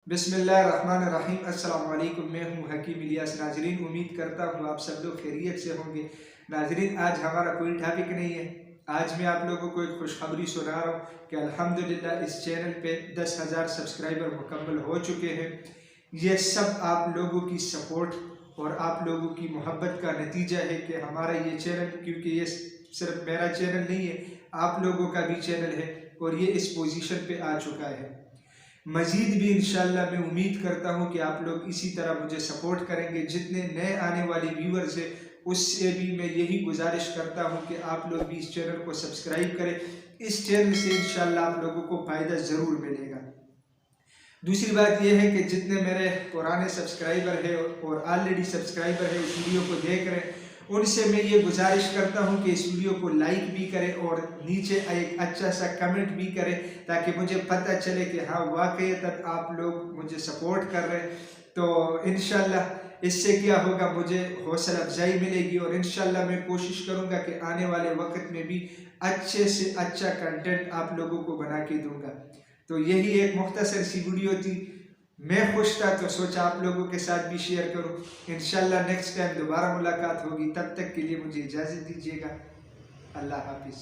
बिस्मिल्लाहिर्रहमानिर्रहीम। अस्सलाम वालेकुम। मैं हूँ हकीम इलियास। नाजरीन, उम्मीद करता हूँ आप सब लोग खैरियत से होंगे। नाजरीन, आज हमारा कोई टॉपिक नहीं है। आज मैं आप लोगों को एक खुशखबरी सुना रहा हूँ कि अल्हम्दुलिल्लाह इस चैनल पे 10,000 सब्सक्राइबर मुकम्मल हो चुके हैं। ये सब आप लोगों की सपोर्ट और आप लोगों की मोहब्बत का नतीजा है कि हमारा ये चैनल, क्योंकि ये सिर्फ मेरा चैनल नहीं है, आप लोगों का भी चैनल है और ये इस पोजीशन पे आ चुका है। मज़ीद भी इंशाल्लाह मैं उम्मीद करता हूँ कि आप लोग इसी तरह मुझे सपोर्ट करेंगे। जितने नए आने वाले व्यूअर्स हैं उससे भी मैं यही गुजारिश करता हूँ कि आप लोग भी इस चैनल को सब्सक्राइब करें। इस चैनल से इंशाल्लाह आप लोगों को फ़ायदा ज़रूर मिलेगा। दूसरी बात यह है कि जितने मेरे पुराने सब्सक्राइबर हैं और ऑलरेडी सब्सक्राइबर हैं, इस वीडियो को देख रहे हैं, उनसे मैं ये गुजारिश करता हूँ कि इस वीडियो को लाइक भी करें और नीचे एक अच्छा सा कमेंट भी करें, ताकि मुझे पता चले कि हाँ वाकई तक आप लोग मुझे सपोर्ट कर रहे हैं। तो इंशाल्लाह इससे क्या होगा, मुझे हौसला अफजाई मिलेगी और इंशाल्लाह मैं कोशिश करूँगा कि आने वाले वक्त में भी अच्छे से अच्छा कंटेंट आप लोगों को बना के दूँगा। तो यही एक मुख्तसर सी वीडियो थी। मैं खुश था तो सोचा आप लोगों के साथ भी शेयर करूं। इंशाल्लाह नेक्स्ट टाइम दोबारा मुलाकात होगी। तब तक के लिए मुझे इजाज़त दीजिएगा। अल्लाह हाफिज़।